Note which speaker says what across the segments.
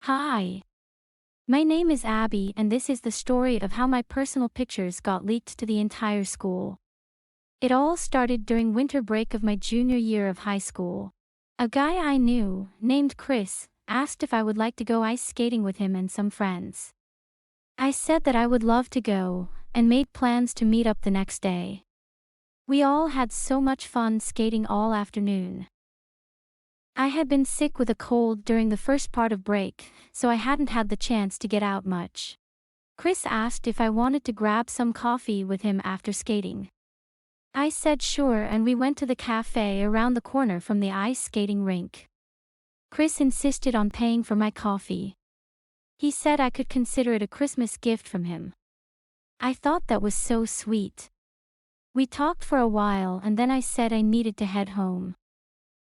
Speaker 1: Hi, my name is Abby, and this is the story of how my personal pictures got leaked to the entire school. It all started during winter break of my junior year of high school. A guy I knew, named Chris, asked if I would like to go ice skating with him and some friends. I said that I would love to go, and made plans to meet up the next day. We all had so much fun skating all afternoon. I had been sick with a cold during the first part of break, so I hadn't had the chance to get out much. Chris asked if I wanted to grab some coffee with him after skating. I said sure, and we went to the cafe around the corner from the ice skating rink. Chris insisted on paying for my coffee. He said I could consider it a Christmas gift from him. I thought that was so sweet. We talked for a while, and then I said I needed to head home.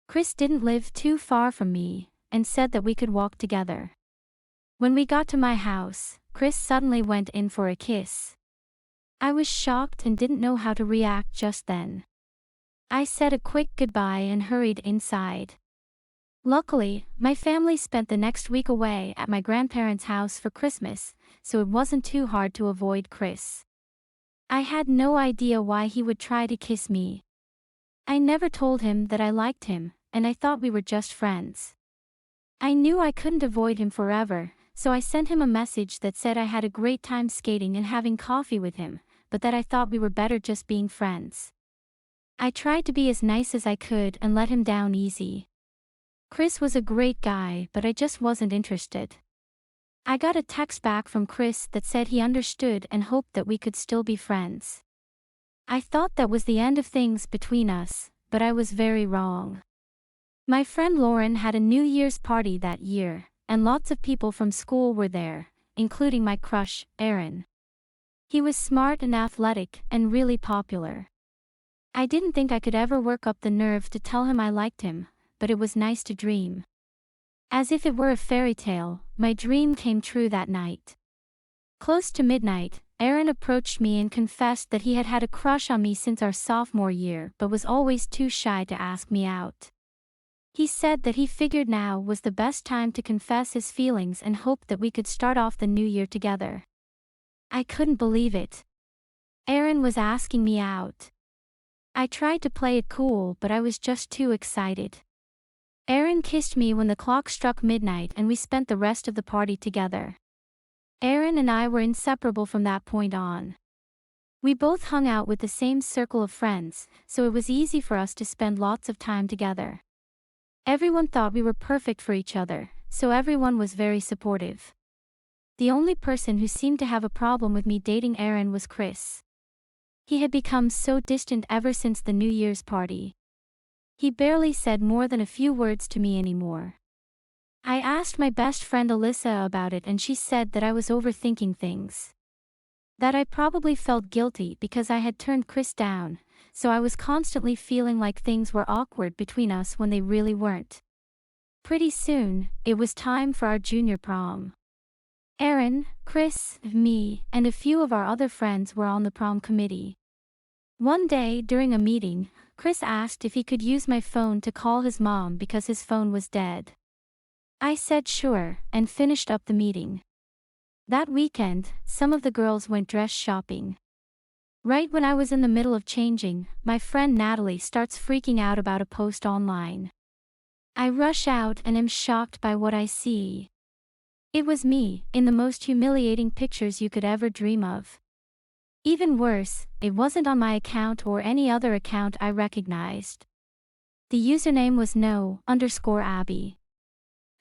Speaker 1: Chris didn't live too far from me, and said that we could walk together. When we got to my house, Chris suddenly went in for a kiss. I was shocked and didn't know how to react just then. I said a quick goodbye and hurried inside. Luckily, my family spent the next week away at my grandparents' house for Christmas, so it wasn't too hard to avoid Chris. I had no idea why he would try to kiss me. I never told him that I liked him, and I thought we were just friends. I knew I couldn't avoid him forever, so I sent him a message that said I had a great time skating and having coffee with him, but that I thought we were better just being friends. I tried to be as nice as I could and let him down easy. Chris was a great guy, but I just wasn't interested. I got a text back from Chris that said he understood and hoped that we could still be friends. I thought that was the end of things between us, but I was very wrong. My friend Lauren had a New Year's party that year, and lots of people from school were there, including my crush, Aaron. He was smart and athletic and really popular. I didn't think I could ever work up the nerve to tell him I liked him, but it was nice to dream. As if it were a fairy tale, my dream came true that night. Close to midnight, Aaron approached me and confessed that he had had a crush on me since our sophomore year but was always too shy to ask me out. He said that he figured now was the best time to confess his feelings and hoped that we could start off the new year together. I couldn't believe it. Aaron was asking me out. I tried to play it cool, but I was just too excited. Aaron kissed me when the clock struck midnight, and we spent the rest of the party together. Aaron and I were inseparable from that point on. We both hung out with the same circle of friends, so it was easy for us to spend lots of time together. Everyone thought we were perfect for each other, so everyone was very supportive. The only person who seemed to have a problem with me dating Aaron was Chris. He had become so distant ever since the New Year's party. He barely said more than a few words to me anymore. I asked my best friend Alyssa about it, and she said that I was overthinking things. That I probably felt guilty because I had turned Chris down, so I was constantly feeling like things were awkward between us when they really weren't. Pretty soon, it was time for our junior prom. Aaron, Chris, me, and a few of our other friends were on the prom committee. One day during a meeting, Chris asked if he could use my phone to call his mom because his phone was dead. I said sure, and finished up the meeting. That weekend, some of the girls went dress shopping. Right when I was in the middle of changing, my friend Natalie starts freaking out about a post online. I rush out and am shocked by what I see. It was me, in the most humiliating pictures you could ever dream of. Even worse, it wasn't on my account or any other account I recognized. The username was no_Abby.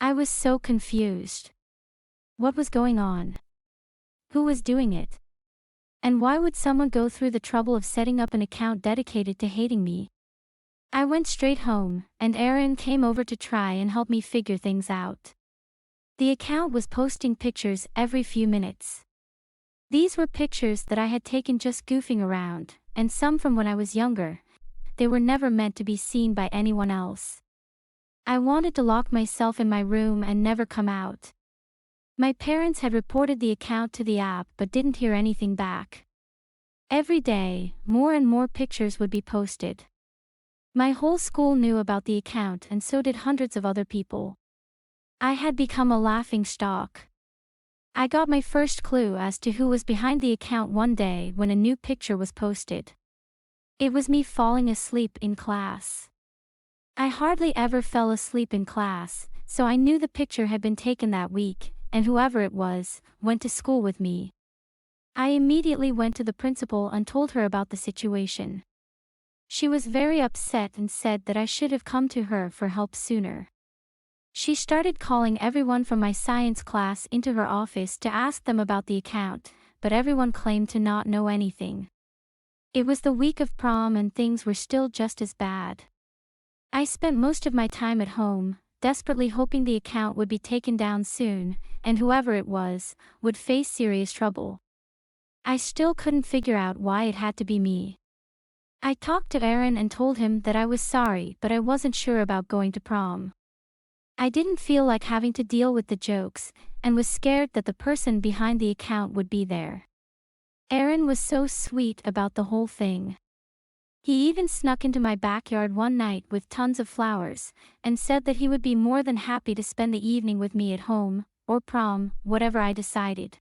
Speaker 1: I was so confused. What was going on? Who was doing it? And why would someone go through the trouble of setting up an account dedicated to hating me? I went straight home, and Aaron came over to try and help me figure things out. The account was posting pictures every few minutes. These were pictures that I had taken just goofing around, and some from when I was younger. They were never meant to be seen by anyone else. I wanted to lock myself in my room and never come out. My parents had reported the account to the app but didn't hear anything back. Every day, more and more pictures would be posted. My whole school knew about the account, and so did hundreds of other people. I had become a laughing stock. I got my first clue as to who was behind the account one day when a new picture was posted. It was me falling asleep in class. I hardly ever fell asleep in class, so I knew the picture had been taken that week, and whoever it was, went to school with me. I immediately went to the principal and told her about the situation. She was very upset and said that I should have come to her for help sooner. She started calling everyone from my science class into her office to ask them about the account, but everyone claimed to not know anything. It was the week of prom and things were still just as bad. I spent most of my time at home, desperately hoping the account would be taken down soon, and whoever it was, would face serious trouble. I still couldn't figure out why it had to be me. I talked to Aaron and told him that I was sorry, but I wasn't sure about going to prom. I didn't feel like having to deal with the jokes, and was scared that the person behind the account would be there. Aaron was so sweet about the whole thing. He even snuck into my backyard one night with tons of flowers, and said that he would be more than happy to spend the evening with me at home, or prom, whatever I decided.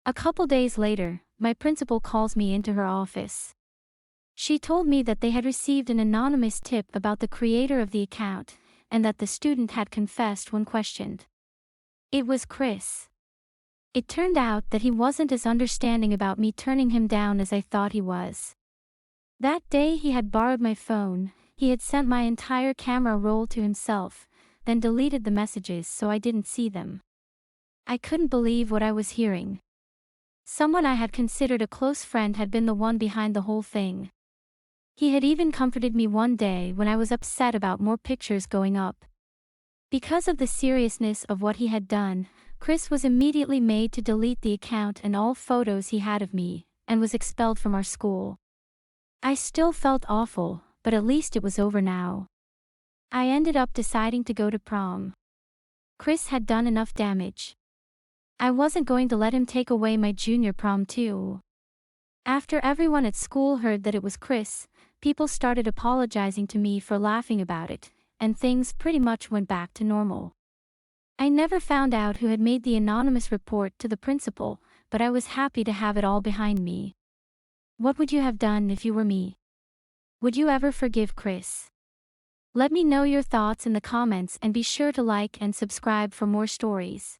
Speaker 1: A couple days later, my principal calls me into her office. She told me that they had received an anonymous tip about the creator of the account, and that the student had confessed when questioned. It was Chris. It turned out that he wasn't as understanding about me turning him down as I thought he was. That day he had borrowed my phone, he had sent my entire camera roll to himself, then deleted the messages so I didn't see them. I couldn't believe what I was hearing. Someone I had considered a close friend had been the one behind the whole thing. He had even comforted me one day when I was upset about more pictures going up. Because of the seriousness of what he had done, Chris was immediately made to delete the account and all photos he had of me, and was expelled from our school. I still felt awful, but at least it was over now. I ended up deciding to go to prom. Chris had done enough damage. I wasn't going to let him take away my junior prom too. After everyone at school heard that it was Chris, people started apologizing to me for laughing about it, and things pretty much went back to normal. I never found out who had made the anonymous report to the principal, but I was happy to have it all behind me. What would you have done if you were me? Would you ever forgive Chris? Let me know your thoughts in the comments and be sure to like and subscribe for more stories.